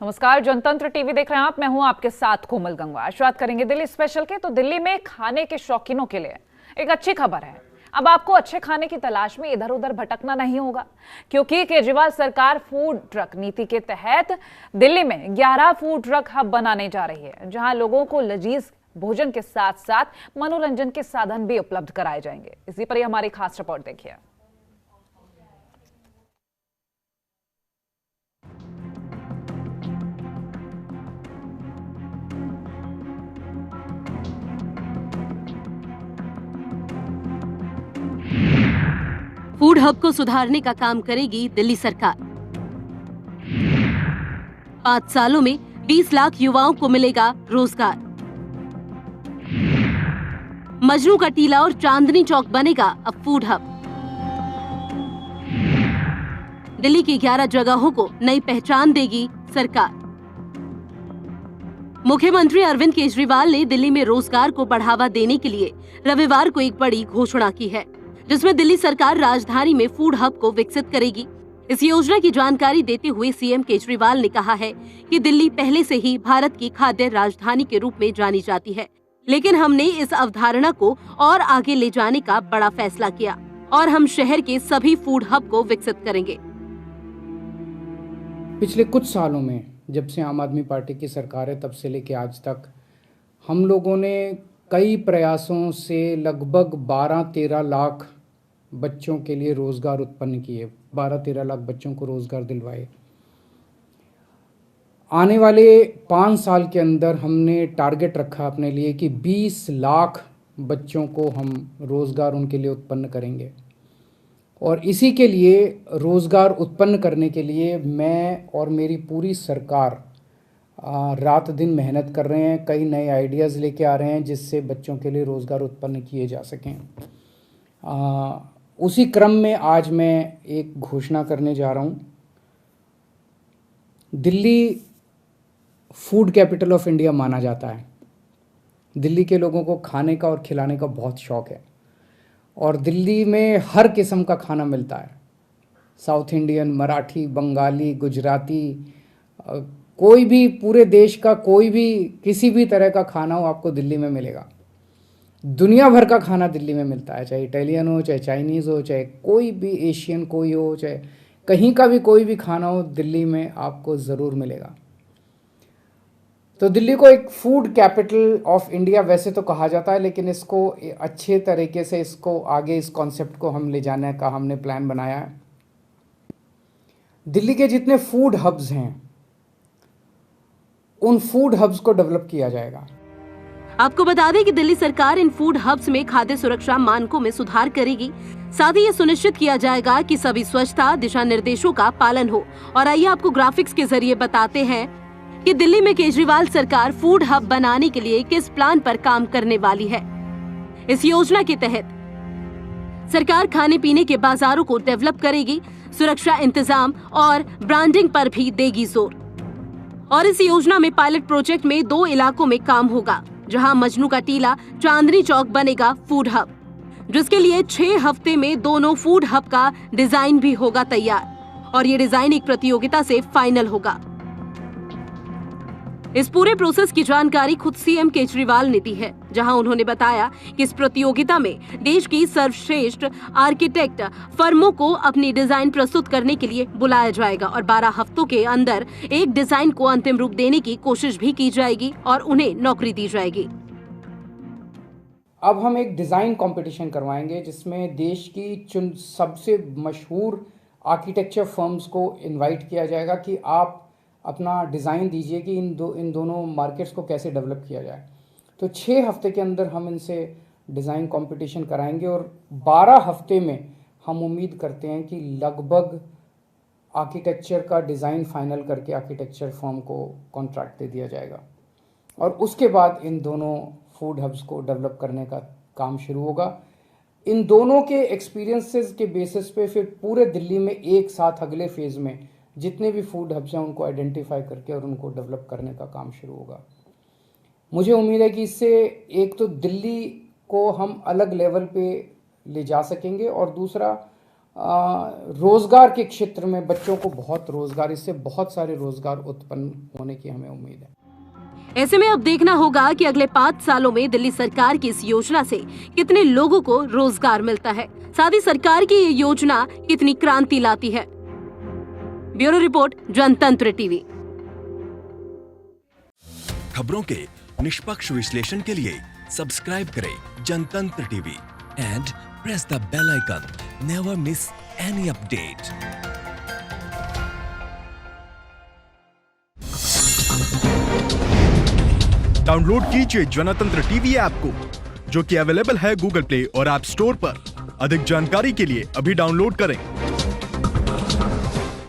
नमस्कार, जनतंत्र टीवी देख रहे हैं आप। मैं हूं आपके साथ कोमल गंगवा। बात करेंगे दिल्ली स्पेशल के। तो दिल्ली में खाने के शौकीनों के लिए एक अच्छी खबर है। अब आपको अच्छे खाने की तलाश में इधर उधर भटकना नहीं होगा, क्योंकि केजरीवाल सरकार फूड ट्रक नीति के तहत दिल्ली में 11 फूड ट्रक हब बनाने जा रही है, जहां लोगों को लजीज भोजन के साथ साथ मनोरंजन के साधन भी उपलब्ध कराए जाएंगे। इसी पर हमारी खास रिपोर्ट देखिए। फूड हब को सुधारने का काम करेगी दिल्ली सरकार। 5 सालों में 20 लाख युवाओं को मिलेगा रोजगार। मजनू का टीला और चांदनी चौक बनेगा अब फूड हब। दिल्ली की 11 जगहों को नई पहचान देगी सरकार। मुख्यमंत्री अरविंद केजरीवाल ने दिल्ली में रोजगार को बढ़ावा देने के लिए रविवार को एक बड़ी घोषणा की है, जिसमें दिल्ली सरकार राजधानी में फूड हब को विकसित करेगी। इस योजना की जानकारी देते हुए सीएम केजरीवाल ने कहा है कि दिल्ली पहले से ही भारत की खाद्य राजधानी के रूप में जानी जाती है, लेकिन हमने इस अवधारणा को और आगे ले जाने का बड़ा फैसला किया और हम शहर के सभी फूड हब को विकसित करेंगे। पिछले कुछ सालों में जब से आम आदमी पार्टी की सरकार है, तब से लेके आज तक हम लोगों ने कई प्रयासों से लगभग 12-13 लाख बच्चों के लिए रोज़गार उत्पन्न किए, 12-13 लाख बच्चों को रोज़गार दिलवाए। आने वाले 5 साल के अंदर हमने टारगेट रखा अपने लिए कि 20 लाख बच्चों को हम रोज़गार उनके लिए उत्पन्न करेंगे। और इसी के लिए, रोज़गार उत्पन्न करने के लिए मैं और मेरी पूरी सरकार रात दिन मेहनत कर रहे हैं। कई नए आइडियाज़ लेके आ रहे हैं जिससे बच्चों के लिए रोज़गार उत्पन्न किए जा सकें। उसी क्रम में आज मैं एक घोषणा करने जा रहा हूँ। Delhi food capital of India माना जाता है। दिल्ली के लोगों को खाने का और खिलाने का बहुत शौक़ है और दिल्ली में हर किस्म का खाना मिलता है। साउथ इंडियन, मराठी, बंगाली, गुजराती, कोई भी, पूरे देश का कोई भी, किसी भी तरह का खाना हो आपको दिल्ली में मिलेगा। दुनिया भर का खाना दिल्ली में मिलता है, चाहे इटालियन हो, चाहे चाइनीज़ हो, चाहे कोई भी एशियन कोई हो, चाहे कहीं का भी कोई भी खाना हो, दिल्ली में आपको ज़रूर मिलेगा। तो दिल्ली को एक फूड कैपिटल ऑफ इंडिया वैसे तो कहा जाता है, लेकिन इसको अच्छे तरीके से, इसको आगे, इस कॉन्सेप्ट को हम ले जाने का हमने प्लान बनाया है। दिल्ली के जितने फूड हब्स हैं, उन फूड हब्स को डेवलप किया जाएगा। आपको बता दें कि दिल्ली सरकार इन फूड हब्स में खाद्य सुरक्षा मानकों में सुधार करेगी। साथ ही ये सुनिश्चित किया जाएगा कि सभी स्वच्छता दिशा निर्देशों का पालन हो। और आइए आपको ग्राफिक्स के जरिए बताते हैं कि दिल्ली में केजरीवाल सरकार फूड हब बनाने के लिए किस प्लान पर काम करने वाली है। इस योजना के तहत सरकार खाने पीने के बाजारों को डेवलप करेगी, सुरक्षा इंतजाम और ब्रांडिंग पर भी देगी जोर। और इस योजना में पायलट प्रोजेक्ट में 2 इलाकों में काम होगा, जहां मजनू का टीला चांदनी चौक बनेगा फूड हब, जिसके लिए 6 हफ्ते में दोनों फूड हब का डिजाइन भी होगा तैयार और ये डिजाइन एक प्रतियोगिता से फाइनल होगा। इस पूरे प्रोसेस की जानकारी खुद सीएम केजरीवाल ने दी है, जहां उन्होंने बताया कि इस प्रतियोगिता में देश की सर्वश्रेष्ठ आर्किटेक्ट फर्मों को अपनी डिजाइन प्रस्तुत करने के लिए बुलाया जाएगा और 12 हफ्तों के अंदर एक डिजाइन को अंतिम रूप देने की कोशिश भी की जाएगी और उन्हें नौकरी दी जाएगी। अब हम एक डिज़ाइन कंपटीशन करवाएंगे, जिसमें देश की सबसे मशहूर आर्किटेक्चर फर्म्स को इनवाइट किया जाएगा कि आप अपना डिज़ाइन दीजिए कि इन दोनों मार्केट्स को कैसे डेवलप किया जाए। तो 6 हफ्ते के अंदर हम इनसे डिज़ाइन कंपटीशन कराएंगे और 12 हफ्ते में हम उम्मीद करते हैं कि लगभग आर्किटेक्चर का डिज़ाइन फाइनल करके आर्किटेक्चर फर्म को कॉन्ट्रैक्ट दे दिया जाएगा और उसके बाद इन दोनों फूड हब्स को डेवलप करने का काम शुरू होगा। इन दोनों के एक्सपीरियंसेस के बेसिस पे फिर पूरे दिल्ली में एक साथ अगले फेज़ में जितने भी फूड हब्स हैं उनको आइडेंटिफाई करके और उनको डेवलप करने का काम शुरू होगा। मुझे उम्मीद है कि इससे एक तो दिल्ली को हम अलग लेवल पे ले जा सकेंगे और दूसरा रोज़गार के क्षेत्र में बच्चों को बहुत रोज़गार, इससे बहुत सारे रोज़गार उत्पन्न होने की हमें उम्मीद है। ऐसे में अब देखना होगा कि अगले 5 सालों में दिल्ली सरकार की इस योजना से कितने लोगों को रोजगार मिलता है, साथ ही सरकार की ये योजना कितनी क्रांति लाती है। Bureau report, Jantantra TV. खबरों के निष्पक्ष विश्लेषण के लिए सब्सक्राइब करें Jantantra TV and press the bell icon. Never miss any update. Download कीजिए जनतंत्र टीवी ऐप को, जो कि अवेलेबल है गूगल प्ले और ऐप स्टोर पर। अधिक जानकारी के लिए अभी डाउनलोड करें।